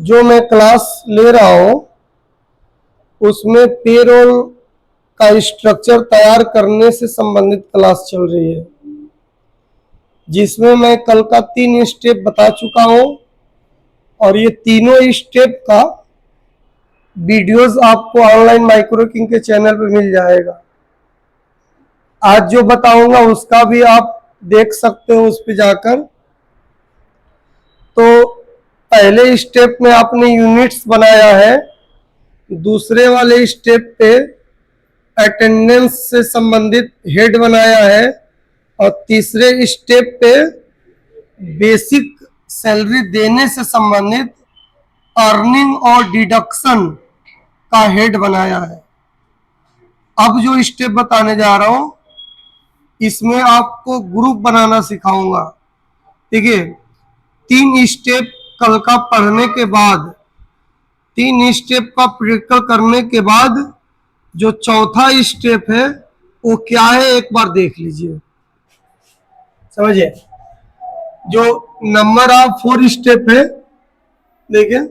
जो मैं क्लास ले रहा हूं उसमें पेरोल का स्ट्रक्चर तैयार करने से संबंधित क्लास चल रही है, जिसमें मैं कल का 3 स्टेप बता चुका हूं और ये तीनों स्टेप का वीडियोस आपको ऑनलाइन माइक्रोकिंग के चैनल पे मिल जाएगा। आज जो बताऊंगा उसका भी आप देख सकते हो उस पे जाकर। तो पहले स्टेप में आपने यूनिट्स बनाया है, दूसरे वाले स्टेप पे अटेंडेंस से संबंधित हेड बनाया है और तीसरे स्टेप पे बेसिक सैलरी देने से संबंधित अर्निंग और डिडक्शन का हेड बनाया है। अब जो स्टेप बताने जा रहा हूं इसमें आपको ग्रुप बनाना सिखाऊंगा। ठीक है, 3 स्टेप कल का पढ़ने के बाद, 3 स्टेप का प्रैक्टिकल करने के बाद जो चौथा स्टेप है वो क्या है एक बार देख लीजिए, समझिए। जो नंबर ऑफ 4 स्टेप है, देखिए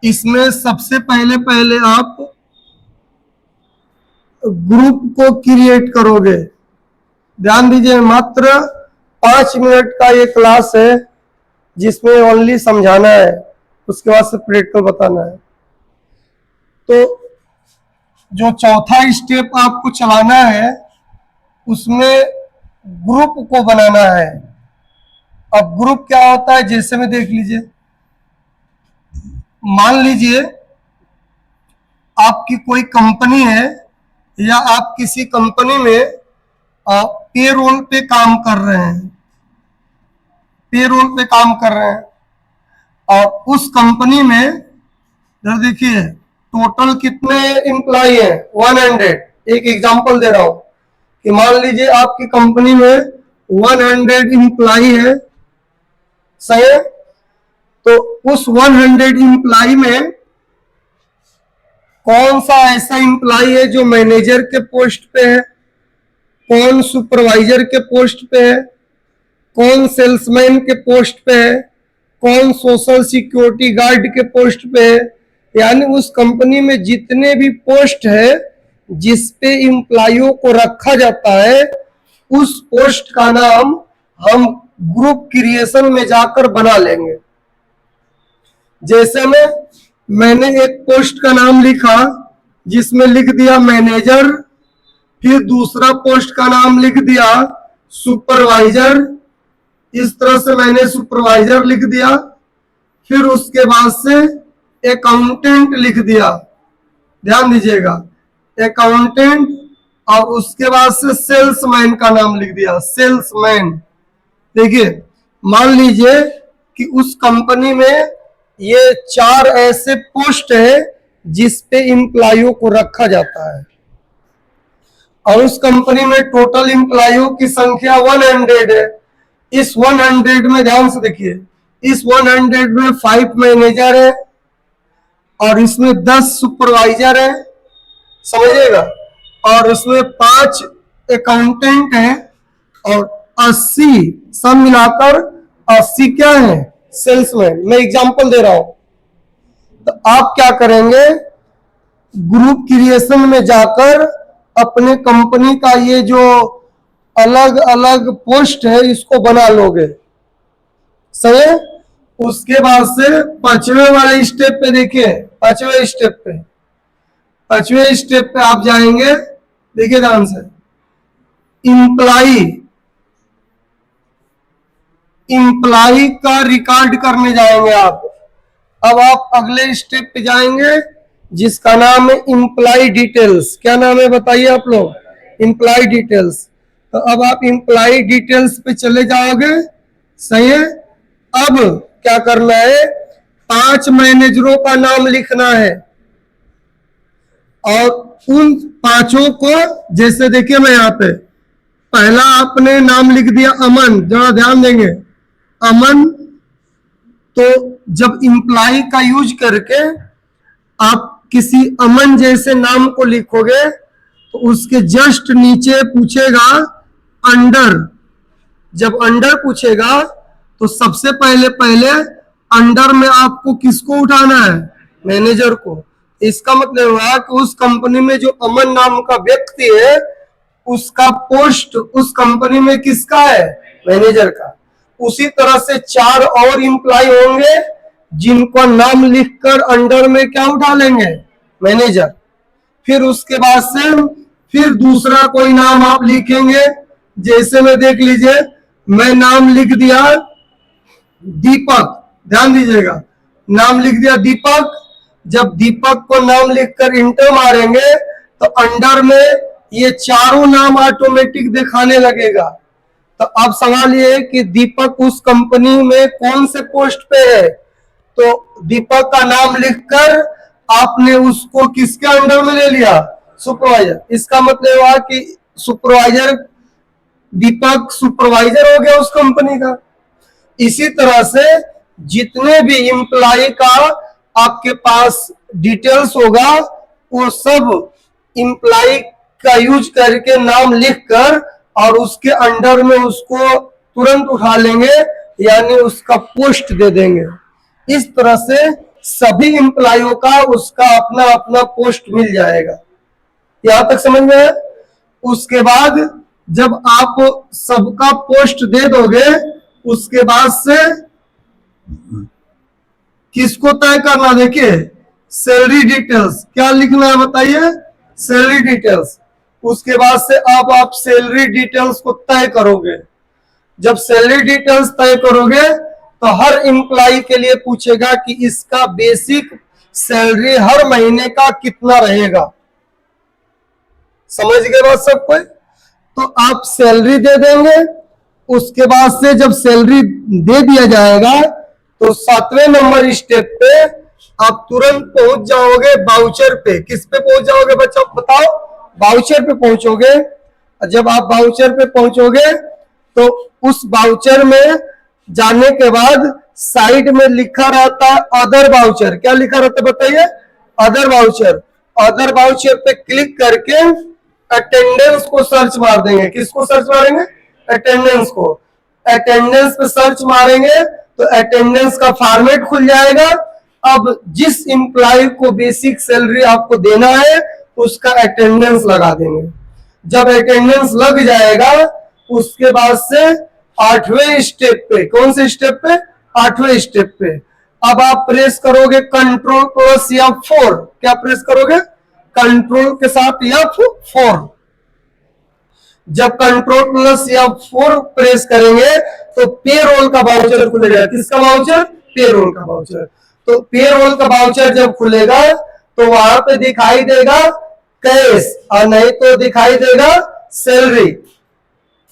इसमें सबसे पहले आप ग्रुप को क्रिएट करोगे। ध्यान दीजिए, मात्र 5 मिनट का ये क्लास है जिसमें ओनली समझाना है, उसके बाद से प्रैक्टिकल बताना है। तो जो चौथा स्टेप आपको चलाना है उसमें ग्रुप को बनाना है। अब ग्रुप क्या होता है जैसे में देख लीजिए, मान लीजिए आपकी कोई कंपनी है या आप किसी कंपनी में पेरोल पे काम कर रहे हैं, पेरोल पे काम कर रहे हैं और उस कंपनी में देखिए टोटल कितने एम्प्लॉय है, 100। एक एग्जांपल दे रहा हूं कि मान लीजिए आपकी कंपनी में 100 एम्प्लॉय है, सही है। तो उस 100 एम्प्लॉय में कौन सा ऐसा एम्प्लॉय है जो मैनेजर के पोस्ट पे है, कौन सुपरवाइजर के पोस्ट पे है, कौन सेल्समैन के पोस्ट पे है, कौन सोशल सिक्योरिटी गार्ड के पोस्ट पे है। यानी उस कंपनी में जितने भी पोस्ट है जिस पे एम्प्लॉयों को रखा जाता है उस पोस्ट का नाम हम ग्रुप क्रिएशन में जाकर बना लेंगे। जैसे में मैंने एक पोस्ट का नाम लिखा जिसमें लिख दिया मैनेजर, फिर दूसरा पोस्ट का नाम लिख दिया सुपरवाइजर, इस तरह से मैंने सुपरवाइजर लिख दिया, फिर उसके बाद से अकाउंटेंट लिख दिया। ध्यान दीजिएगा, अकाउंटेंट, और उसके बाद से सेल्समैन का नाम लिख दिया, सेल्समैन। देखिए मान लीजिए कि उस कंपनी में ये 4 ऐसे पोस्ट है जिस पे एम्प्लॉयों को रखा जाता है और उस कंपनी में टोटल एम्प्लॉयों की संख्या 100 है। इस 100 में ध्यान से देखिए, इस 100 में 5 मैनेजर है और इसमें 10 सुपरवाइजर है, समझिएगा, और उसमें 5 अकाउंटेंट है और 80 सब मिलाकर 80 क्या है, सेल्समैन। मैं एग्जांपल दे रहा हूं। तो आप क्या करेंगे, ग्रुप क्रिएशन में जाकर अपने कंपनी का ये जो अलग अलग पोस्ट है इसको बना लोगे, सही है। उसके बाद से 5वें वाले स्टेप पे देखिए, 5वें स्टेप पे आप जाएंगे। देखिए ध्यान से, इम्प्लाई का रिकॉर्ड करने जाएंगे आप। अब आप अगले स्टेप पे जाएंगे जिसका नाम है इम्प्लाई डिटेल्स। क्या नाम है बताइए आप लोग, इम्प्लाई डिटेल्स। तो अब आप इम्प्लाई डिटेल्स पे चले जाओगे, सही है। अब क्या करना है, 5 मैनेजरों का नाम लिखना है और उन 5 को, जैसे देखिए मैं यहाँ पे पहला आपने नाम लिख दिया अमन, जरा ध्यान देंगे, अमन। तो जब इम्प्लाई का यूज करके आप किसी अमन जैसे नाम को लिखोगे तो उसके जस्ट नीचे पूछेगा अंडर। जब अंडर पूछेगा तो सबसे पहले अंडर में आपको किसको उठाना है? मैनेजर को। इसका मतलब हुआ कि उस कंपनी में जो अमन नाम का व्यक्ति है उसका पोस्ट उस कंपनी में किसका है? मैनेजर का। उसी तरह से 4 और इंप्लॉय होंगे जिनको नाम लिखकर अंडर में क्या उठा लेंगे? मैनेजर। फिर उसके बाद से फिर दूसरा कोई नाम आप लिखेंगे, जैसे में देख लीजिए मैं नाम लिख दिया दीपक, ध्यान दीजिएगा, नाम लिख दिया दीपक। जब दीपक को नाम लिखकर इंटर मारेंगे तो अंडर में ये चारों नाम ऑटोमेटिक दिखाने लगेगा। तो अब सवाल ये है कि दीपक उस कंपनी में कौन से पोस्ट पे है? तो दीपक का नाम लिखकर आपने उसको किसके अंडर में ले लिया? सुपरवाइजर। इसका मतलब हुआ कि सुपरवाइजर, दीपक सुपरवाइजर हो गया उस कंपनी का। इसी तरह से जितने भी इंप्लॉय का आपके पास डिटेल्स होगा वो सब इंप्लॉय का यूज करके नाम लिखकर और उसके अंडर में उसको तुरंत उठा लेंगे, यानी उसका पोस्ट दे देंगे। इस तरह से सभी इंप्लॉयों का उसका अपना अपना पोस्ट मिल जाएगा। यहां तक समझ में है? उसके बाद जब आप सबका पोस्ट दे दोगे उसके बाद से किसको तय करना? देखिए सैलरी डिटेल्स, क्या लिखना है बताइए? Salary details. उसके बाद से अब आप सैलरी डिटेल्स को तय करोगे। जब सैलरी डिटेल्स तय करोगे तो हर एम्प्लॉय के लिए पूछेगा कि इसका बेसिक सैलरी हर महीने का कितना रहेगा। समझ गए बात सब कोई? तो आप सैलरी दे देंगे। उसके बाद से जब सैलरी दे दिया जाएगा तो 7वें नंबर स्टेप पे आप तुरंत पहुंच जाओगे वाउचर पे। किस पे पहुंच जाओगे बच्चों बताओ? वाउचर पे पहुंचोगे। जब आप वाउचर पे पहुंचोगे तो उस वाउचर में जाने के बाद साइड में लिखा रहता है अदर वाउचर। क्या लिखा रहता है बताइए? Other voucher. अदर वाउचर पे क्लिक करके अटेंडेंस को सर्च मार देंगे। किसको सर्च मारेंगे? अटेंडेंस को। अटेंडेंस पे सर्च मारेंगे तो अटेंडेंस का फॉर्मेट खुल जाएगा। अब जिस इंप्लॉय को बेसिक सैलरी आपको देना है उसका अटेंडेंस लगा देंगे। जब अटेंडेंस लग जाएगा उसके बाद से 8वें स्टेप पे, कौन से स्टेप पे? 8वें स्टेप पे अब आप प्रेस करोगे कंट्रोल प्लस F4। क्या प्रेस करोगे? कंट्रोल के साथ F4। जब कंट्रोल प्लस F4 प्रेस करेंगे तो पेरोल का वाउचर खुलेगा। किसका वाउचर? पेरोल का वाउचर। तो पेरोल का वाउचर जब खुलेगा तो वहां पे दिखाई देगा कैश और नहीं तो दिखाई देगा सैलरी।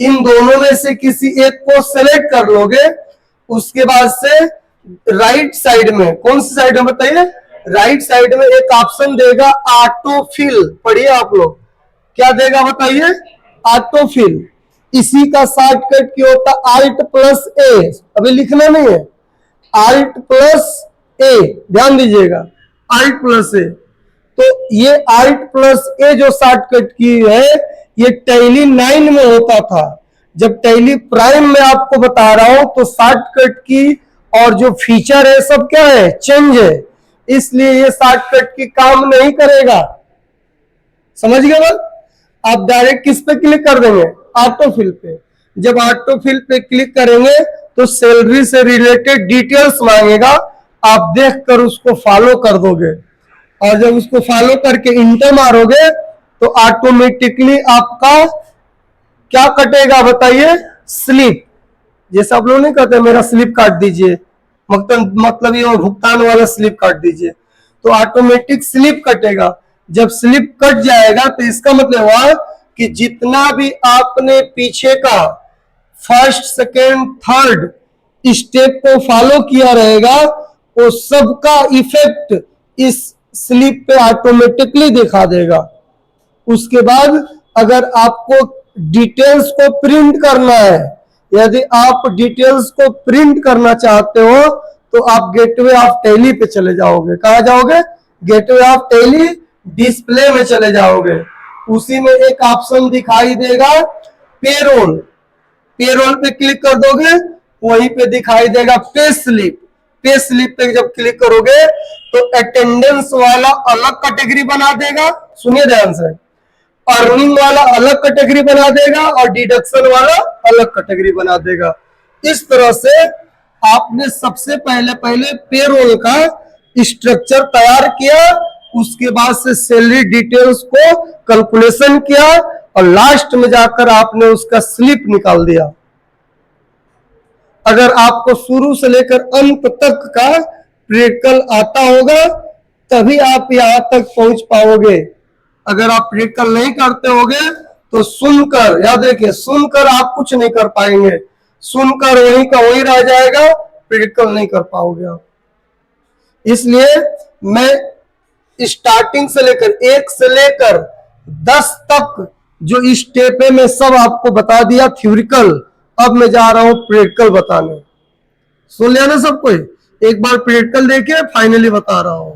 इन दोनों में से किसी एक को सेलेक्ट कर लोगे। उसके बाद से राइट साइड में, कौन सी साइड में बताइए? राइट साइड में एक ऑप्शन देगा ऑटो फिल। पढ़िए आप लोग, क्या देगा बताइए? Autofill. इसी का शॉर्टकट क्या होता? Alt plus A. अभी लिखना नहीं है, Alt प्लस ए, ध्यान दीजिएगा, Alt प्लस ए। तो ये Alt प्लस ए जो शॉर्टकट की है ये टैली 9 में होता था। जब टैली प्राइम में आपको बता रहा हूं तो शॉर्टकट की और जो फीचर है सब क्या है? चेंज है। इसलिए ये शॉर्टकट की काम नहीं करेगा। समझ गए बात? आप डायरेक्ट किस पे क्लिक कर देंगे? ऑटो फिल पे। जब ऑटो फिल पे क्लिक करेंगे तो सैलरी से रिलेटेड डिटेल्स मांगेगा। आप देखकर उसको फॉलो कर दोगे और जब उसको फॉलो करके इंटर मारोगे तो ऑटोमेटिकली आपका क्या कटेगा बताइए? स्लिप। जैसे आप लोग नहीं कहते मेरा स्लिप काट दीजिए, मतलब ये भुगतान वाला स्लिप काट दीजिए, तो ऑटोमेटिक स्लिप कटेगा। जब स्लिप कट जाएगा तो इसका मतलब हुआ कि जितना भी आपने पीछे का फर्स्ट, सेकेंड, थर्ड स्टेप को फॉलो किया रहेगा वो सबका इफेक्ट इस स्लिप पे ऑटोमेटिकली दिखा देगा। उसके बाद अगर आपको डिटेल्स को प्रिंट करना है, यदि आप डिटेल्स को प्रिंट करना चाहते हो तो आप गेटवे ऑफ टैली पे चले जाओगे। कहा जाओगे? गेटवे ऑफ टैली डिस्प्ले में चले जाओगे। उसी में एक ऑप्शन दिखाई देगा पेरोल। पेरोल पे क्लिक कर दोगे, वहीं पे दिखाई देगा पे स्लिप। पे स्लिप पे जब क्लिक करोगे तो अटेंडेंस वाला अलग कैटेगरी बना देगा, सुनिए ध्यान से, अर्निंग वाला अलग कैटेगरी बना देगा और डिडक्शन वाला अलग कैटेगरी बना देगा। इस तरह से आपने सबसे पहले पेरोल का स्ट्रक्चर तैयार किया, उसके बाद से सैलरी डिटेल्स को कैलकुलेशन किया और लास्ट में जाकर आपने उसका स्लिप निकाल दिया। अगर आपको शुरू से लेकर अंत तक का प्रैक्टिकल आता होगा तभी आप यहां तक पहुंच पाओगे। अगर आप प्रैक्टिकल नहीं करते होगे तो सुनकर, याद रखिए, सुनकर आप कुछ नहीं कर पाएंगे, सुनकर वहीं का वहीं रह जाएगा, प्रैक्टिकल नहीं कर पाओगे आप। इसलिए मैं स्टार्टिंग से लेकर 1 से लेकर 10 तक जो स्टेप है मैं सब आपको बता दिया थ्योरिकल। अब मैं जा रहा हूं प्रैक्टिकल बताने। सुन लिया ना सब कोई? एक बार प्रैक्टिकल देखिए, फाइनली बता रहा हूं।